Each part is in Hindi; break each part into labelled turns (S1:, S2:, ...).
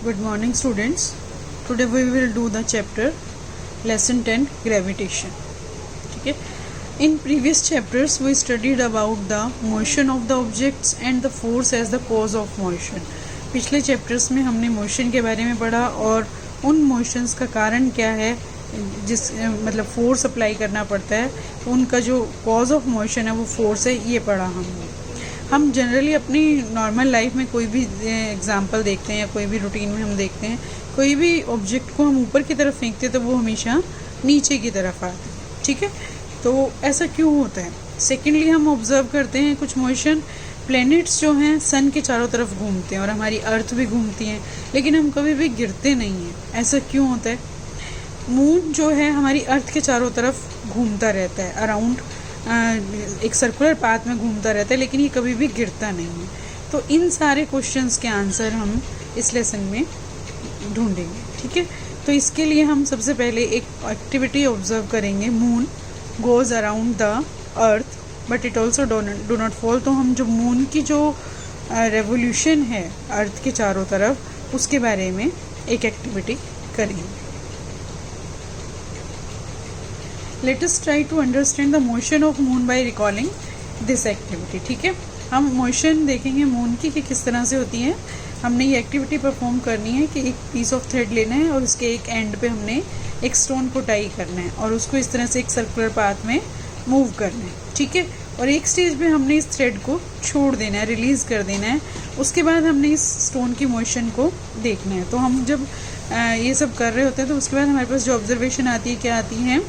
S1: Good morning students. Today we will do the chapter lesson 10 gravitation. ठीक है. In previous chapters we studied about the motion of the objects and the force as the cause of motion. पिछले chapters में हमने motion के बारे में पढ़ा और उन motions का कारण क्या है, जिस मतलब फोर्स अप्लाई करना पड़ता है, तो उनका जो कॉज ऑफ मोशन है वो फोर्स है, ये पढ़ा हमने. हम जनरली अपनी नॉर्मल लाइफ में कोई भी एग्जांपल देखते हैं या कोई भी रूटीन में हम देखते हैं, कोई भी ऑब्जेक्ट को हम ऊपर की तरफ फेंकते हैं तो वो हमेशा नीचे की तरफ आता है. ठीक है, तो ऐसा क्यों होता है. सेकेंडली हम ऑब्जर्व करते हैं कुछ मोशन, प्लैनेट्स जो हैं सन के चारों तरफ घूमते हैं और हमारी अर्थ भी घूमती हैं, लेकिन हम कभी भी गिरते नहीं हैं. ऐसा क्यों होता है. मून जो है हमारी अर्थ के चारों तरफ घूमता रहता है, अराउंड एक सर्कुलर पाथ में घूमता रहता है, लेकिन ये कभी भी गिरता नहीं है. तो इन सारे क्वेश्चंस के आंसर हम इस लेसन में ढूंढेंगे. ठीक है, तो इसके लिए हम सबसे पहले एक एक्टिविटी ऑब्जर्व करेंगे. Moon goes around the earth but it also do not fall. तो हम जो मून की जो रेवोल्यूशन है अर्थ के चारों तरफ, उसके बारे में एक एक्टिविटी करेंगे. Let us try to understand the motion of moon by recalling this activity. ठीक है, हम मोशन देखेंगे मून की कि किस तरह से होती है. हमने ये एक्टिविटी परफॉर्म करनी है कि एक पीस ऑफ थ्रेड लेना है और उसके एक एंड पे हमने एक स्टोन को टाई करना है और उसको इस तरह से एक सर्कुलर पाथ में मूव करना है. ठीक है, और एक स्टेज पे हमने इस थ्रेड को छोड़ देना है, रिलीज़ कर देना है. उसके बाद हमने इस स्टोन की मोशन को देखना है. तो हम जब ये सब कर रहे होते हैं तो उसके बाद हमारे पास जो ऑब्जर्वेशन आती है, क्या आती है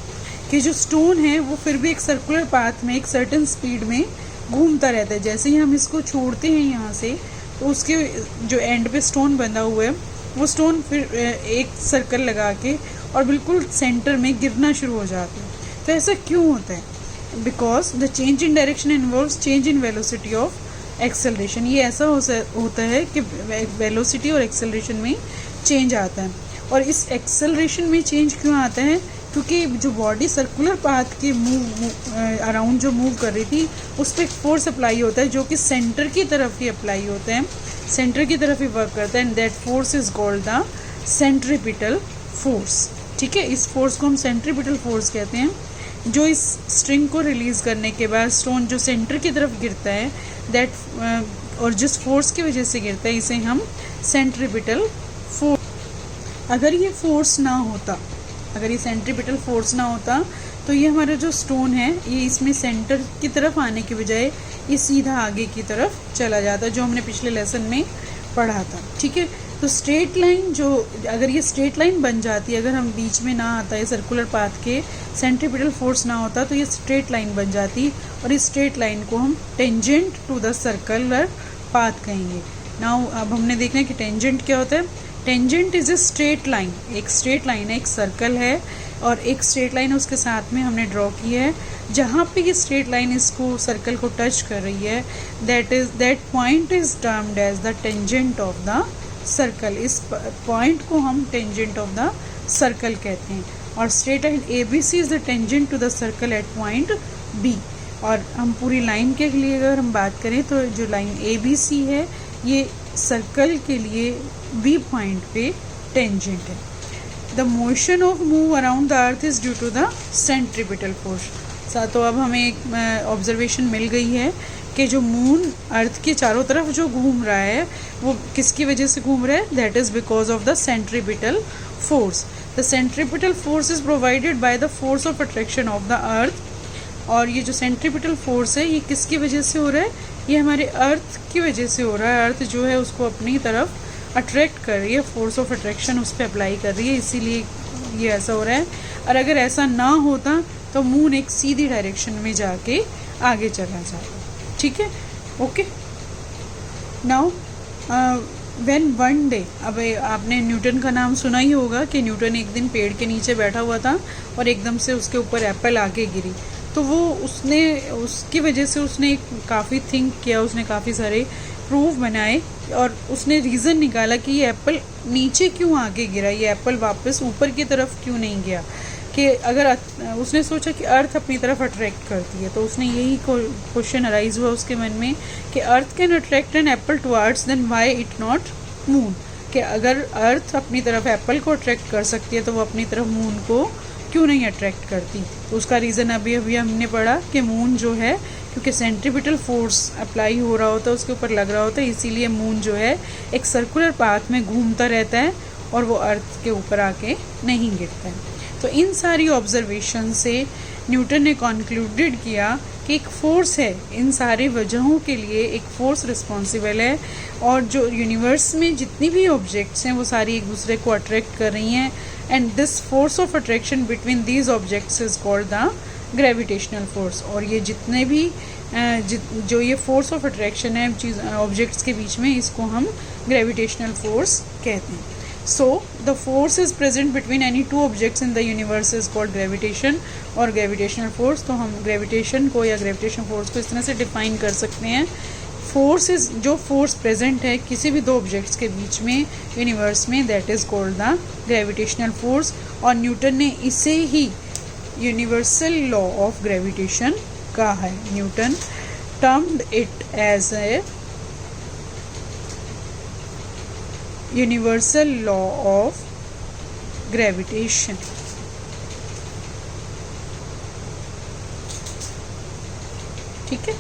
S1: कि जो स्टोन है वो फिर भी एक सर्कुलर पाथ में एक सर्टेन स्पीड में घूमता रहता है. जैसे ही हम इसको छोड़ते हैं यहाँ से, तो उसके जो एंड पे स्टोन बंधा हुआ है वो स्टोन फिर एक सर्कल लगा के और बिल्कुल सेंटर में गिरना शुरू हो जाता है. तो ऐसा क्यों होता है. Because the change in direction involves change in velocity of acceleration. ये ऐसा होता है कि वेलोसिटी और एक्सेलरेशन में चेंज आता है. और इस एक्सेलरेशन में चेंज क्यों आता है, क्योंकि जो बॉडी सर्कुलर पाथ के अराउंड जो मूव कर रही थी उस पर फोर्स अप्लाई होता है, जो कि सेंटर की तरफ ही अप्लाई होता है, सेंटर की तरफ ही वर्क करता है. And that force is called the centripetal force. ठीक है, इस फोर्स को हम सेंट्रीपिटल फोर्स कहते हैं, जो इस स्ट्रिंग को रिलीज़ करने के बाद स्टोन जो सेंटर की तरफ गिरता है, दैट और जिस फोर्स की वजह से गिरता है, इसे हम सेंट्रीपिटल फोर्स. अगर ये फोर्स ना होता, अगर ये सेंट्रीपिटल फोर्स ना होता, तो ये हमारा जो स्टोन है ये इसमें सेंटर की तरफ आने के बजाय ये सीधा आगे की तरफ चला जाता, जो हमने पिछले लेसन में पढ़ा था. ठीक है, तो स्ट्रेट लाइन जो, अगर ये स्ट्रेट लाइन बन जाती, अगर हम बीच में ना आता है सर्कुलर पाथ के, सेंट्रीपिटल फोर्स ना होता, तो ये स्ट्रेट लाइन बन जाती और इस स्ट्रेट लाइन को हम tangent to the circular path कहेंगे. नाउ अब हमने देखना है कि टेंजेंट क्या होता है. Tangent is a straight line. एक स्ट्रेट लाइन है, एक सर्कल है और एक स्ट्रेट लाइन उसके साथ में हमने ड्रॉ की है. जहाँ पे ये स्ट्रेट लाइन इसको सर्कल को टच कर रही है, that point is termed as the tangent of the circle. इस पॉइंट को हम टेंजेंट ऑफ द सर्कल कहते हैं. और straight line A B C is the tangent to the circle at point B. और हम पूरी लाइन के लिए अगर हम बात करें तो जो लाइन ए बी सी है ये सर्कल के लिए बी पॉइंट पे टेंजेंट है. The motion of move around the earth is due to the centripetal force. तो अब हमें एक ऑब्जर्वेशन मिल गई है कि जो मून अर्थ के चारों तरफ जो घूम रहा है वो किसकी वजह से घूम रहा है. That is because of the centripetal force. The centripetal force is provided by the force of attraction of the earth. और ये जो सेंट्रीपिटल फोर्स है ये किसकी वजह से हो रहा है, ये हमारे अर्थ की वजह से हो रहा है. अर्थ जो है उसको अपनी तरफ अट्रैक्ट कर रही है, फोर्स ऑफ अट्रैक्शन उस पर अप्लाई कर रही है, इसीलिए ये ऐसा हो रहा है. और अगर ऐसा ना होता तो मून एक सीधी डायरेक्शन में जाके आगे चला जाएगा. ठीक है, okay. Now when one day, अब आपने न्यूटन का नाम सुना ही होगा कि न्यूटन एक दिन पेड़ के नीचे बैठा हुआ था और एकदम से उसके ऊपर एप्पल आके गिरी. तो वो उसकी वजह से उसने काफ़ी थिंक किया, उसने काफ़ी सारे प्रूफ बनाए और उसने रीज़न निकाला कि ये एप्पल नीचे क्यों आगे गिरा, ये एप्पल वापस ऊपर की तरफ क्यों नहीं गया. कि अगर उसने सोचा कि अर्थ अपनी तरफ अट्रैक्ट करती है, तो उसने यही क्वेश्चन अराइज हुआ उसके मन में कि earth can attract an apple towards, then why it not moon. कि अगर अर्थ अपनी तरफ एप्पल को अट्रैक्ट कर सकती है तो वो अपनी तरफ मून को क्यों नहीं अट्रैक्ट करती। तो उसका रीज़न अभी अभी हमने पढ़ा कि मून जो है, क्योंकि सेंट्रीपिटल फोर्स अप्लाई हो रहा होता है, उसके ऊपर लग रहा होता है, इसीलिए मून जो है एक सर्कुलर पाथ में घूमता रहता है और वो अर्थ के ऊपर आके नहीं गिरता है। तो इन सारी ऑब्जर्वेशन से न्यूटन ने कॉन्क्लूडेड किया कि एक फोर्स है, इन सारी वजहों के लिए एक फोर्स रिस्पॉन्सिबल है, और जो यूनिवर्स में जितनी भी ऑब्जेक्ट्स हैं वो सारी एक दूसरे को अट्रैक्ट कर रही हैं, and this force of attraction between these objects is called the gravitational force. और ये जितने भी जो ये फोर्स ऑफ अट्रैक्शन है चीज़ ऑब्जेक्ट्स के बीच में, इसको हम ग्रेविटेशनल फोर्स कहते हैं। So the force is present between any two objects in the universe is called gravitation और gravitational force। तो हम gravitation को या gravitational force को इस तरह से डिफाइन कर सकते हैं, फोर्स इज जो फोर्स प्रेजेंट है किसी भी दो ऑब्जेक्ट्स के बीच में यूनिवर्स में, that is called the gravitational force. और न्यूटन ने इसे ही यूनिवर्सल लॉ ऑफ ग्रेविटेशन कहा है। Newton termed it as a universal law of gravitation. ठीक है।